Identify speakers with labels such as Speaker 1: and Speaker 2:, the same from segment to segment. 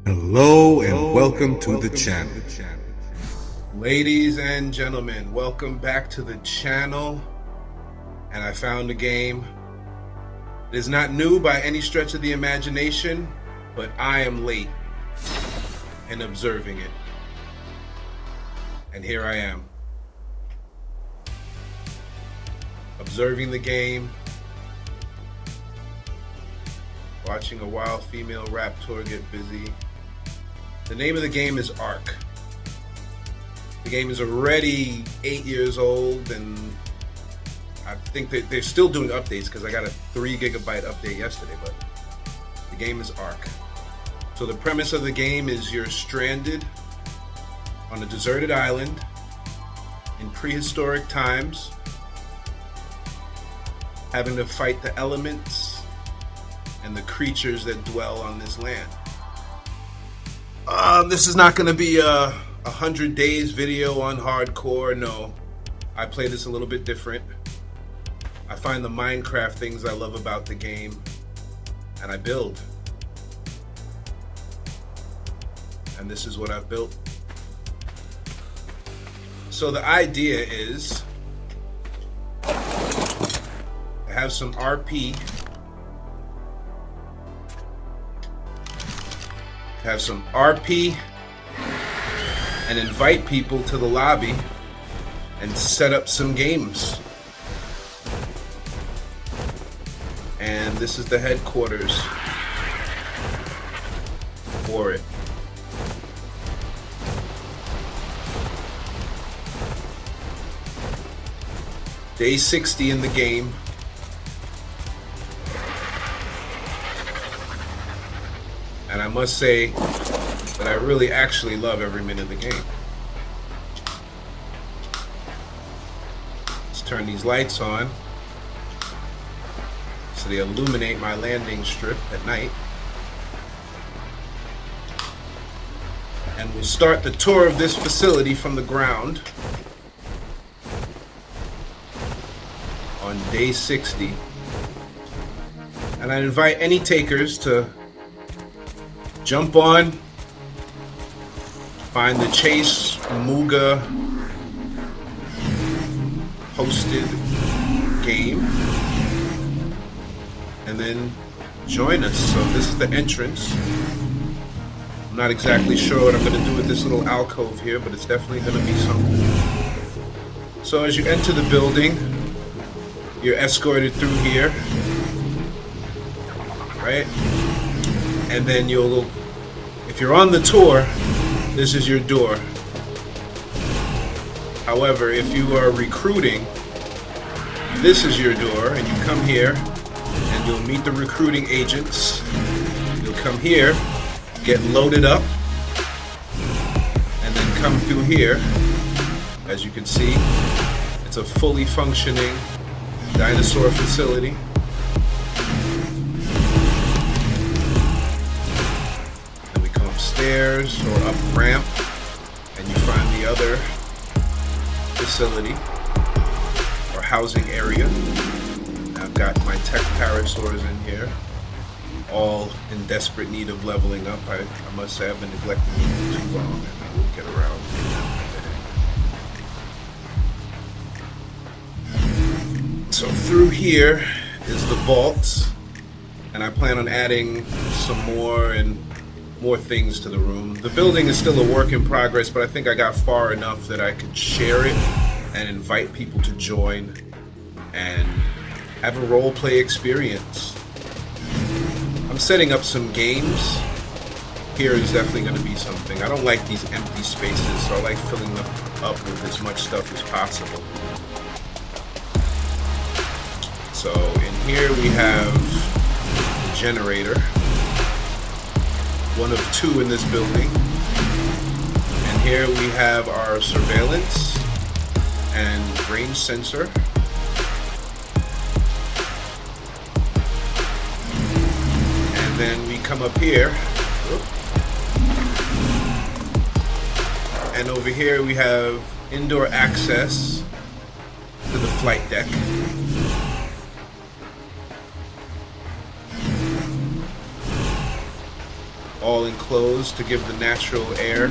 Speaker 1: Hello and welcome to the channel.
Speaker 2: Ladies and gentlemen, welcome back to the channel. And I found a game. It is not new by any stretch of the imagination, but I am late in observing it. And here I am, observing the game, watching a wild female raptor get busy. The name of the game is ARK. The game is already 8 years old, and I think that they're still doing updates because I got a 3 gigabyte update yesterday, but the game is ARK. So the premise of the game is you're stranded on a deserted island in prehistoric times, having to fight the elements and the creatures that dwell on this land. This is not going to be a 100 days video on hardcore. No, I play this a little bit different. I find the Minecraft things I love about the game, and I build. And this is what I've built. So the idea is to have some RP, and invite people to the lobby and set up some games. And this is the headquarters for it. Day 60 in the game. And I must say that I really actually love every minute of the game. Let's turn these lights on so they illuminate my landing strip at night. And we'll start the tour of this facility from the ground on day 60. And I invite any takers to jump on, find the Chase Muga hosted game, and then join us. So this is the entrance. I'm not exactly sure what I'm going to do with this little alcove here, but it's definitely going to be something. So as you enter the building, you're escorted through here, right? And then if you're on the tour, this is your door. However, if you are recruiting, this is your door, and you come here and you'll meet the recruiting agents. You'll come here, get loaded up, and then come through here. As you can see, it's a fully functioning dinosaur facility. Stairs or up ramp, and you find the other facility or housing area. I've got my tech parasaurs in here, all in desperate need of leveling up. I must say I've been neglecting them too long, and I will get around to them. So through here is the vaults, and I plan on adding some more things to the room. The building is still a work in progress, but I think I got far enough that I could share it and invite people to join and have a role play experience. I'm setting up some games. Here is definitely going to be something. I don't like these empty spaces, so I like filling them up with as much stuff as possible. So in here we have the generator. One of 2 in this building. And here we have our surveillance and range sensor. And then we come up here. And over here we have indoor access to the flight deck. all enclosed to give the natural air.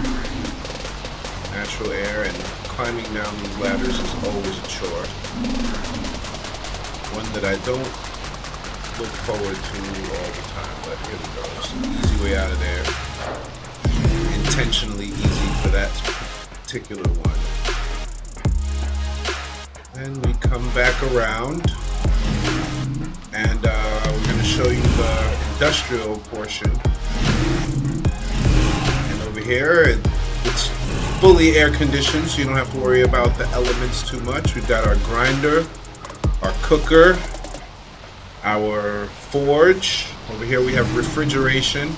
Speaker 2: And climbing down these ladders is always a chore. One that I don't look forward to all the time, but here we go. It's an easy way out of there. Intentionally easy for that particular one. And we come back around, and we're going to show you the industrial portion. And over here, it's fully air conditioned, so you don't have to worry about the elements too much. We've got our grinder, our cooker, our forge. Over here we have refrigeration.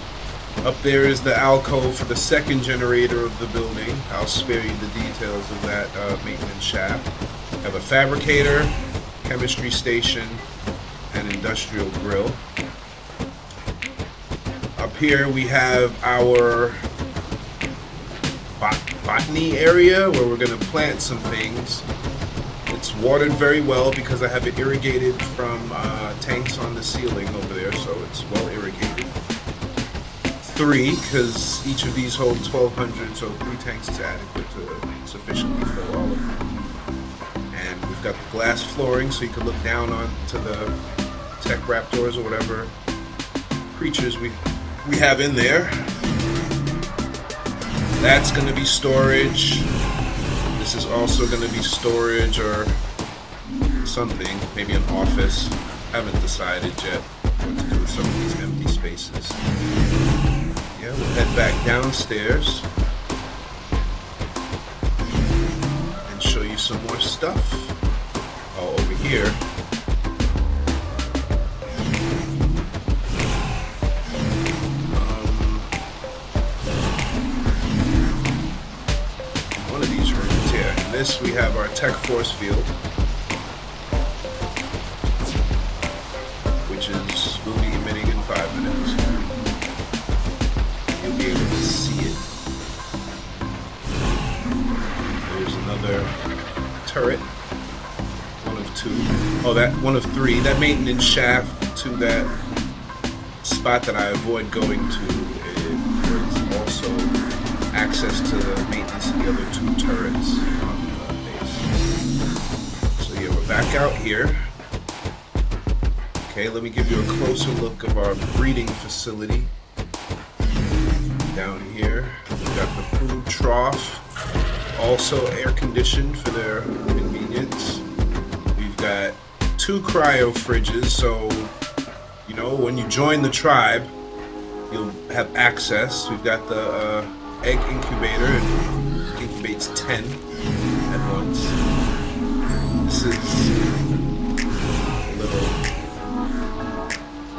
Speaker 2: Up there is the alcove for the second generator of the building. I'll spare you the details of that maintenance shaft. We have a fabricator, chemistry station, and industrial grill. Up here we have our botany area where we're going to plant some things. It's watered very well because I have it irrigated from tanks on the ceiling over there, so it's well irrigated. 3, because each of these hold 1,200, so 3 tanks is adequate to sufficiently fill all of them. And we've got the glass flooring, so you can look down onto the tech raptors or whatever creatures we have in there. That's going to be storage. This is also going to be storage or something, maybe an office. Haven't decided yet what to do with some of these empty spaces. Yeah, we'll head back downstairs and show you some more stuff. Oh, over here. One of these rooms here. In this we have our tech force field, which will be emitting in 5 minutes. You'll be able to see it. There's another turret. One of 2. Oh, that one of 3. That maintenance shaft to that spot that I avoid going to is also access to the maintenance of the other 2 turrets on the base. So yeah, we're back out here. Okay, let me give you a closer look of our breeding facility. Down here, we've got the food trough, also air conditioned for their convenience. We've got 2 cryo fridges, so you know when you join the tribe, you'll have access. We've got the egg incubator, it incubates 10 at once. This is a little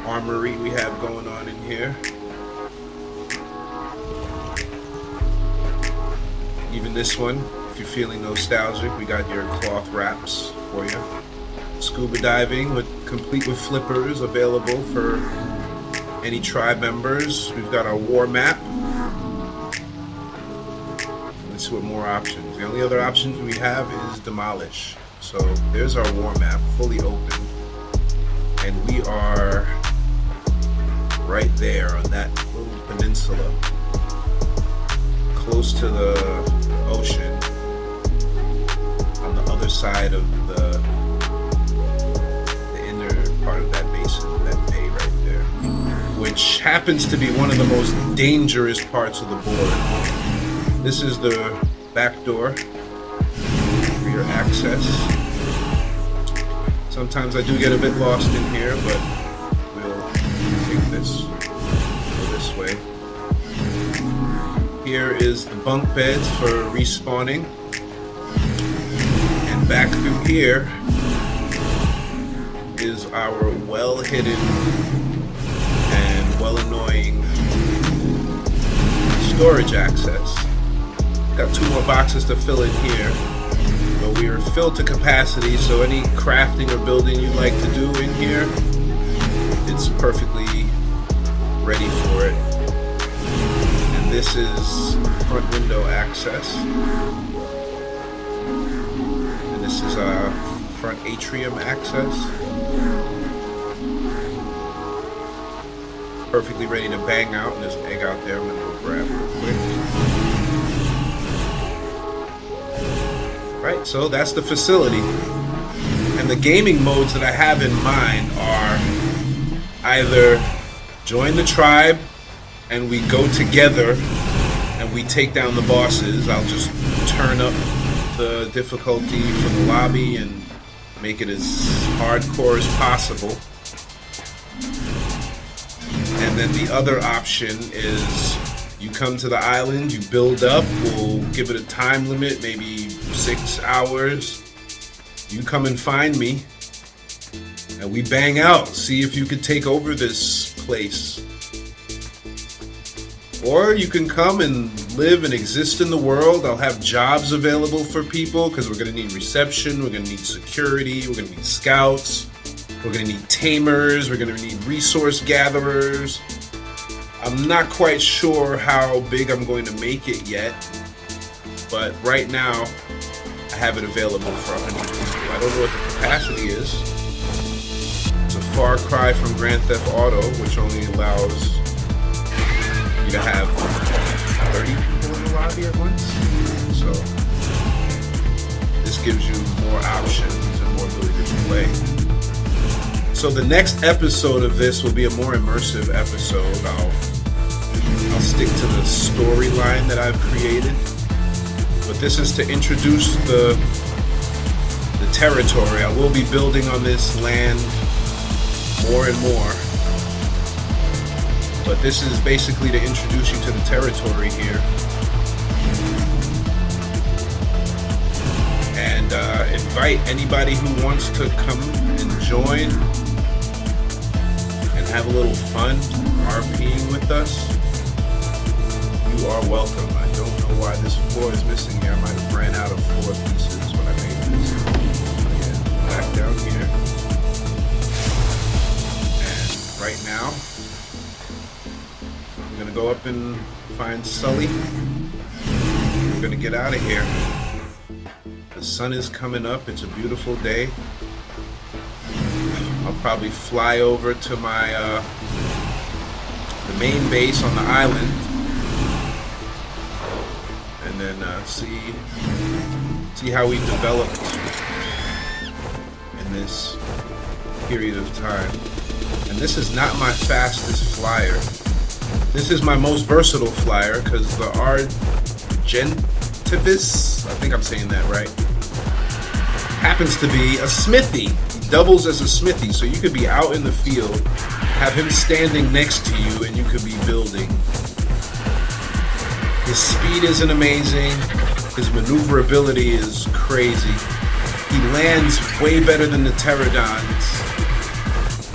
Speaker 2: armory we have going on in here. Even this one, if you're feeling nostalgic, we got your cloth wraps for you. Scuba diving complete with flippers available for any tribe members. We've got our war map. Let's see what more options. The only other options we have is demolish. So there's our war map, fully open. And we are right there on that little peninsula, close to the ocean, on the other side of the inner part of that basin, that bay right there, which happens to be one of the most dangerous parts of the board. This is the back door for your access. Sometimes I do get a bit lost in here, but we'll take this, go this way. Here is the bunk beds for respawning. And back through here is our well-hidden and well-annoying storage access. Got 2 more boxes to fill in here, but we are filled to capacity, so any crafting or building you'd like to do in here, it's perfectly ready for it. And this is front window access. And this is front atrium access. perfectly ready to bang out, and there's an egg out there I'm gonna go grab real quick. Right, so that's the facility. And the gaming modes that I have in mind are either join the tribe and we go together and we take down the bosses. I'll just turn up the difficulty for the lobby and make it as hardcore as possible. And then the other option is you come to the island, you build up, we'll give it a time limit, maybe 6 hours. You come and find me, and we bang out. See if you could take over this place. Or you can come and live and exist in the world. I'll have jobs available for people, because we're going to need reception, we're going to need security, we're going to need scouts, we're going to need tamers, we're going to need resource gatherers. I'm not quite sure how big I'm going to make it yet, but right now I have it available for 100 people. I don't know what the capacity is. It's a far cry from Grand Theft Auto, which only allows you to have 30 people in the lobby at once. So this gives you more options and more ability to play. So the next episode of this will be a more immersive episode. I'll stick to the storyline that I've created. But this is to introduce the territory. I will be building on this land more and more. But this is basically to introduce you to the territory here. And invite anybody who wants to come and join and have a little fun RPing with us. You are welcome. I don't know why this floor is missing here. I might have ran out of floor pieces when I made this. Again, back down here. And right now, I'm going to go up and find Sully. We're going to get out of here. The sun is coming up. It's a beautiful day. I'll probably fly over to my the main base on the island. And then see how we developed in this period of time. And this is not my fastest flyer. This is my most versatile flyer because the Argentivis, I think I'm saying that right, happens to be a smithy. He doubles as a smithy, so you could be out in the field, have him standing next to you, and you could be building. His speed isn't amazing. His maneuverability is crazy. He lands way better than the pterodons.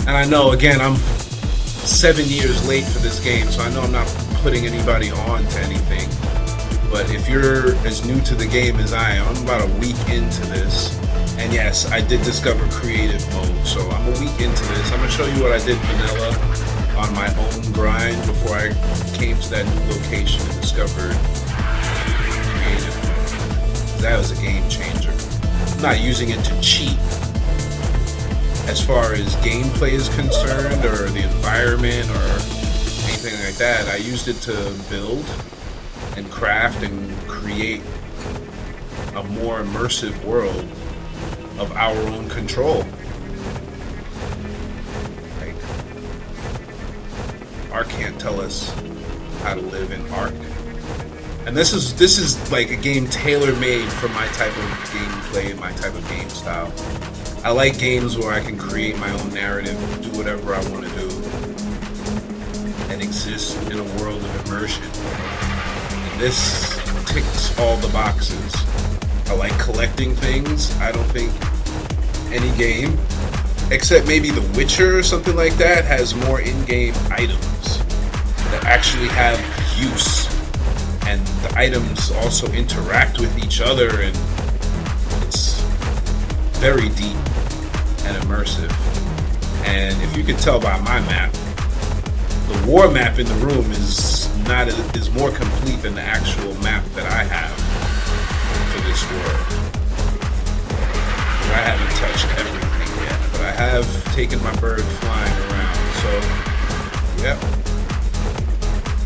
Speaker 2: And I know, again, I'm 7 years late for this game, so I know I'm not putting anybody on to anything. But if you're as new to the game as I am, I'm about a week into this. And yes, I did discover creative mode, so I'm a week into this. I'm going to show you what I did vanilla on my own grind before I came to that new location and discovered creative mode. That was a game changer. I'm not using it to cheat as far as gameplay is concerned or the environment or anything like that. I used it to build and craft and create a more immersive world of our own control. Like, ARK can't tell us how to live in ARK. And this is like a game tailor-made for my type of gameplay and my type of game style. I like games where I can create my own narrative, do whatever I want to do, and exist in a world of immersion. And this ticks all the boxes. I like collecting things. I don't think any game, except maybe The Witcher or something like that, has more in-game items that actually have use. And the items also interact with each other, and it's very deep and immersive. And if you could tell by my map, the war map in the room is more complete than the actual map that I have for this world. I haven't touched everything yet, but I have taken my bird flying around. So, yep.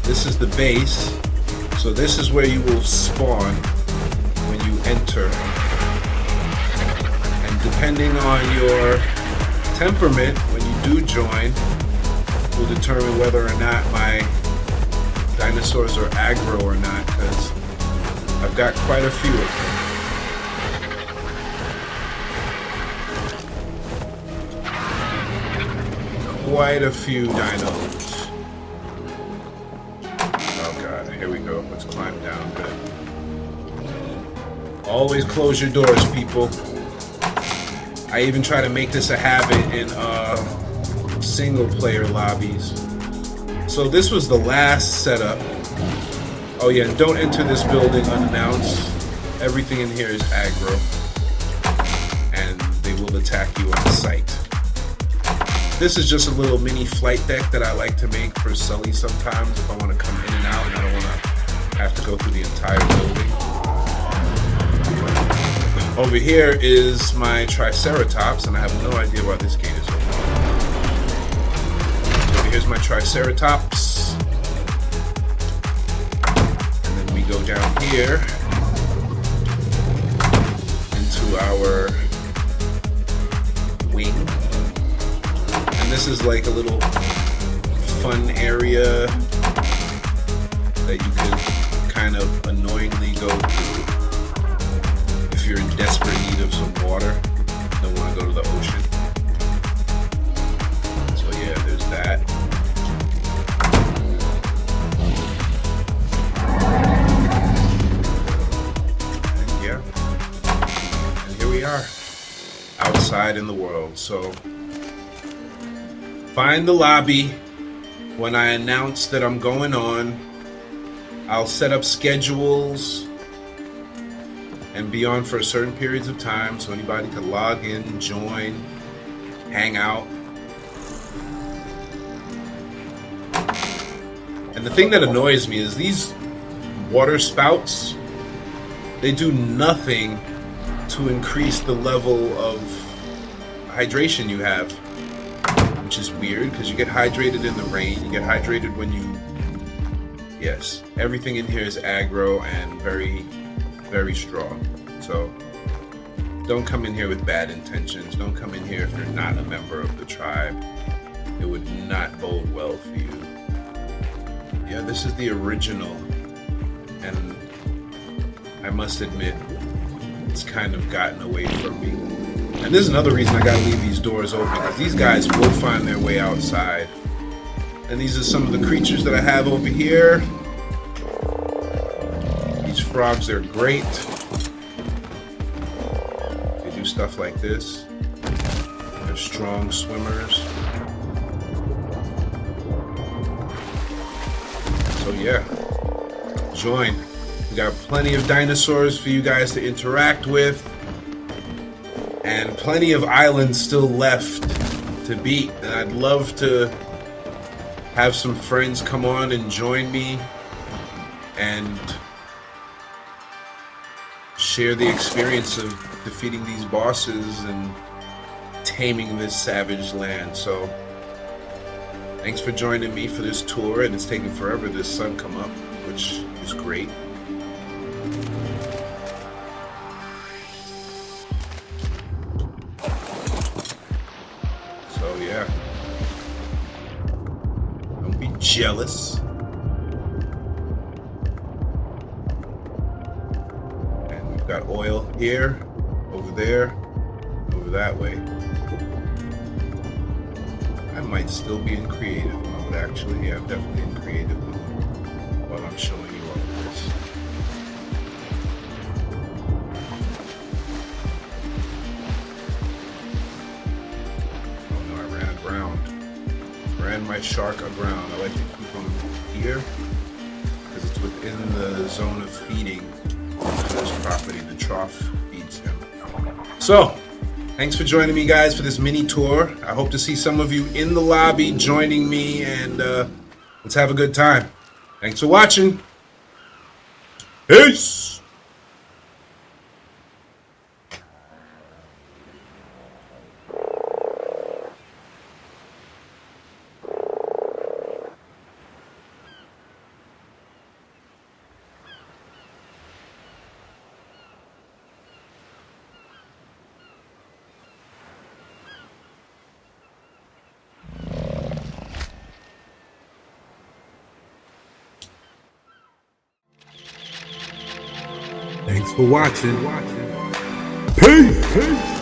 Speaker 2: This is the base. So this is where you will spawn when you enter. And depending on your temperament, when you do join, will determine whether or not my dinosaurs are aggro or not, because I've got quite a few of them. Quite a few dinos. Oh god, here we go. Let's climb down. Good. Always close your doors, people. I even try to make this a habit in single player lobbies. So this was the last setup. Oh yeah, and don't enter this building unannounced. Everything in here is aggro. And they will attack you on sight. This is just a little mini flight deck that I like to make for Sully sometimes if I want to come in and out and I don't want to have to go through the entire building. Over here is my Triceratops, and I have no idea why this gate is open. So here's my Triceratops. And then we go down here into our wing. And this is like a little fun area that you could kind of annoyingly go through if you're in desperate need of some water. Don't want to go to the ocean. So yeah, there's that. And yeah. And here we are. Outside in the world. So find the lobby when I announce that I'm going on. I'll set up schedules and be on for certain periods of time so anybody can log in, join, hang out. And the thing that annoys me is these water spouts, they do nothing to increase the level of hydration you have. Which is weird because you get hydrated in the rain, you get hydrated when you... Yes, everything in here is aggro and very, very strong. So don't come in here with bad intentions. Don't come in here if you're not a member of the tribe. It would not bode well for you. Yeah, this is the original. And I must admit, it's kind of gotten away from me. And this is another reason I gotta leave these doors open, because these guys will find their way outside. And these are some of the creatures that I have over here. These frogs are great. They do stuff like this. They're strong swimmers. So yeah, join. We got plenty of dinosaurs for you guys to interact with. And plenty of islands still left to beat. And I'd love to have some friends come on and join me and share the experience of defeating these bosses and taming this savage land. So thanks for joining me for this tour, and it's taken forever this sun come up, which is great. So yeah, don't be jealous. And we've got oil here, over there, over that way. I might still be in creative mode, actually. Yeah, I'm definitely in creative mode while I'm showing you all of this. Ran my shark aground. I like to keep him here because it's within the zone of feeding to this property. The trough feeds him. So, thanks for joining me, guys, for this mini tour. I hope to see some of you in the lobby joining me, and let's have a good time. Thanks for watching. Peace!
Speaker 1: Thanks for watching. Peace.